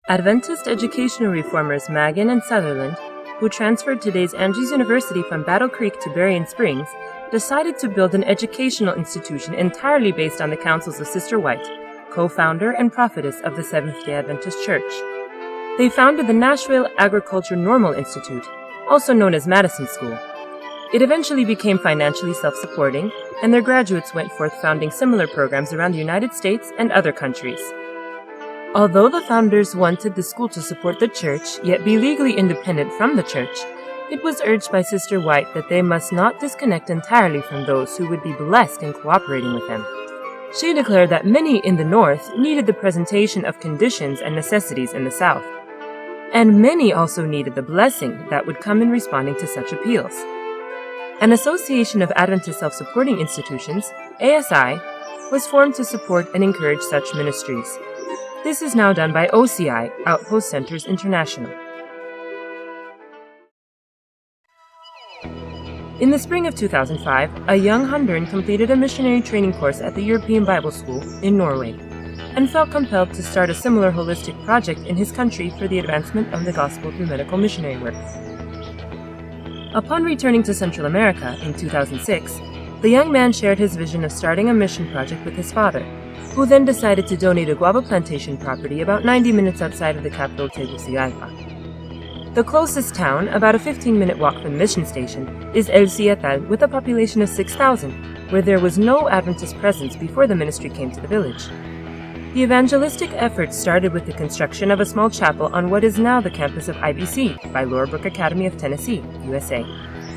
Adventist educational reformers Magin and Sutherland, who transferred today's Andrews University from Battle Creek to Berrien Springs, decided to build an educational institution entirely based on the counsels of Sister White, co-founder and prophetess of the Seventh-day Adventist Church. They founded the Nashville Agriculture Normal Institute, also known as Madison School. It eventually became financially self-supporting, and their graduates went forth founding similar programs around the United States and other countries. Although the founders wanted the school to support the church, yet be legally independent from the church, it was urged by Sister White that they must not disconnect entirely from those who would be blessed in cooperating with them. She declared that many in the North needed the presentation of conditions and necessities in the South, and many also needed the blessing that would come in responding to such appeals. An Association of Adventist Self-Supporting Institutions, ASI, was formed to support and encourage such ministries. This is now done by OCI, Outpost Centers International. In the spring of 2005, a young Honduran completed a missionary training course at the European Bible School in Norway, and felt compelled to start a similar holistic project in his country for the advancement of the gospel through medical missionary work. Upon returning to Central America in 2006, the young man shared his vision of starting a mission project with his father, who then decided to donate a guava plantation property about 90 minutes outside of the capital, Tegucigalpa. The closest town, about a 15-minute walk from the mission station, is El Ciatal, with a population of 6,000, where there was no Adventist presence before the ministry came to the village. The evangelistic effort started with the construction of a small chapel on what is now the campus of IBC by Lorebrook Academy of Tennessee, USA.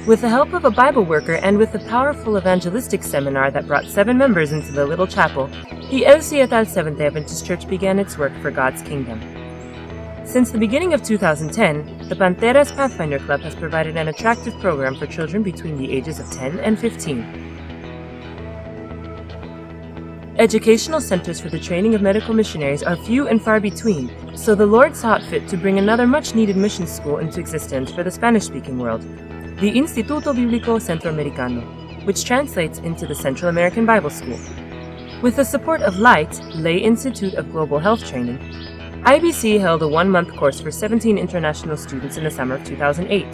With the help of a Bible worker and with the powerful evangelistic seminar that brought 7 members into the little chapel, the El Ciatal Seventh-day Adventist Church began its work for God's kingdom. Since the beginning of 2010, the Panteras Pathfinder Club has provided an attractive program for children between the ages of 10 and 15. Educational centers for the training of medical missionaries are few and far between, so the Lord thought fit to bring another much-needed mission school into existence for the Spanish-speaking world, the Instituto Bíblico Centroamericano, which translates into the Central American Bible School. With the support of LIGHT, Lay Institute of Global Health Training, IBC held a 1-month course for 17 international students in the summer of 2008.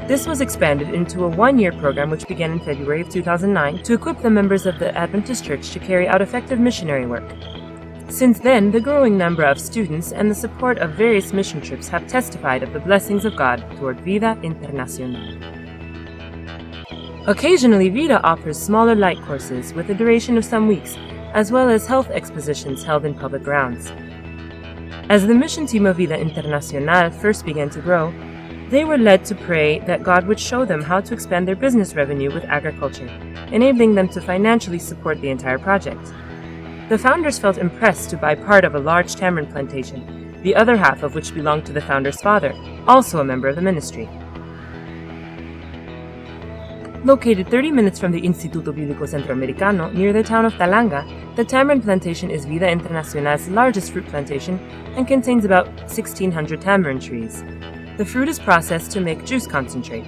This was expanded into a 1-year program which began in February of 2009 to equip the members of the Adventist Church to carry out effective missionary work. Since then, the growing number of students and the support of various mission trips have testified of the blessings of God toward Vida Internacional. Occasionally, Vida offers smaller light courses with a duration of some weeks, as well as health expositions held in public grounds. As the mission team of Vida Internacional first began to grow, they were led to pray that God would show them how to expand their business revenue with agriculture, enabling them to financially support the entire project. The founders felt impressed to buy part of a large tamarind plantation, the other half of which belonged to the founder's father, also a member of the ministry. Located 30 minutes from the Instituto Bíblico Centroamericano near the town of Talanga, the tamarind plantation is Vida Internacional's largest fruit plantation and contains about 1,600 tamarind trees. The fruit is processed to make juice concentrate.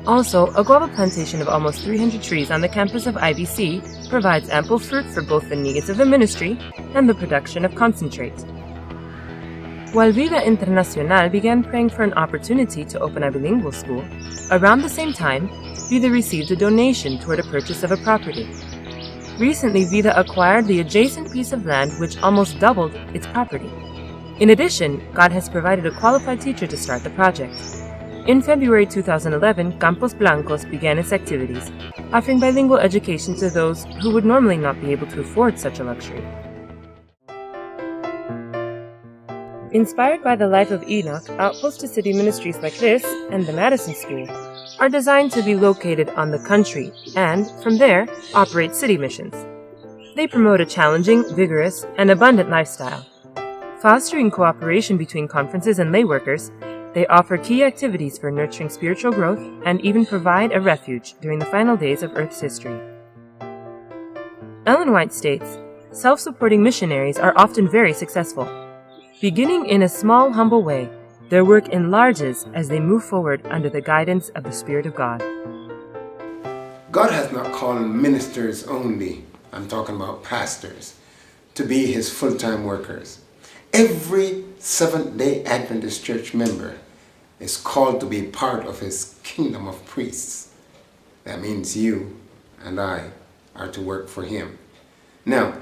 Also, a guava plantation of almost 300 trees on the campus of IBC provides ample fruit for both the needs of the ministry and the production of concentrate. While Vida Internacional began praying for an opportunity to open a bilingual school, around the same time, Vida received a donation toward a purchase of a property. Recently, Vida acquired the adjacent piece of land which almost doubled its property. In addition, God has provided a qualified teacher to start the project. In February 2011, Campos Blancos began its activities, offering bilingual education to those who would normally not be able to afford such a luxury. Inspired by the life of Enoch, outpost to city ministries like this and the Madison School are designed to be located on the country and, from there, operate city missions. They promote a challenging, vigorous, and abundant lifestyle. Fostering cooperation between conferences and lay workers, they offer key activities for nurturing spiritual growth and even provide a refuge during the final days of Earth's history. Ellen White states, self-supporting missionaries are often very successful. Beginning in a small, humble way, their work enlarges as they move forward under the guidance of the Spirit of God. God has not called ministers only, I'm talking about pastors, to be his full-time workers. Every Seventh-day Adventist church member is called to be part of his kingdom of priests. That means you and I are to work for him. Now,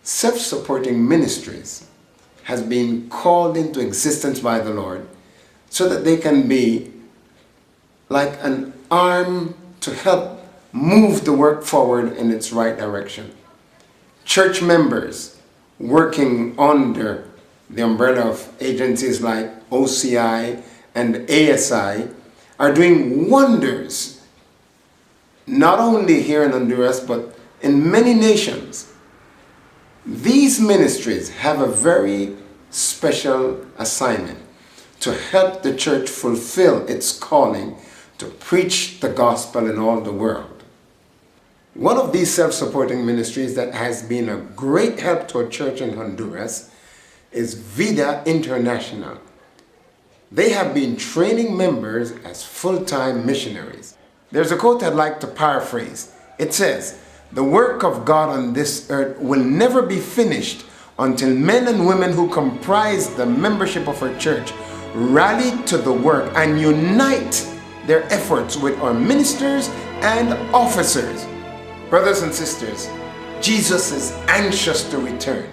self-supporting ministries has been called into existence by the Lord so that they can be like an arm to help move the work forward in its right direction. Church members working under the umbrella of agencies like OCI and ASI are doing wonders, not only here in Honduras, but in many nations. These ministries have a very special assignment to help the church fulfill its calling to preach the gospel in all the world. One of these self-supporting ministries that has been a great help to a church in Honduras is Vida International. They have been training members as full-time missionaries. There's a quote I'd like to paraphrase. It says, "The work of God on this earth will never be finished until men and women who comprise the membership of our church rally to the work and unite their efforts with our ministers and officers." Brothers and sisters, Jesus is anxious to return.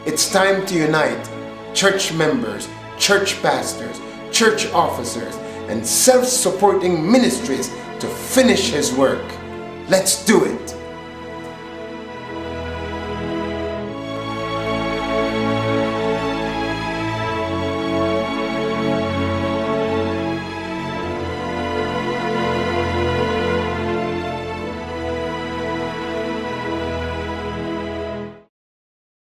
It's time to unite church members, church pastors, church officers, and self-supporting ministries to finish his work. Let's do it.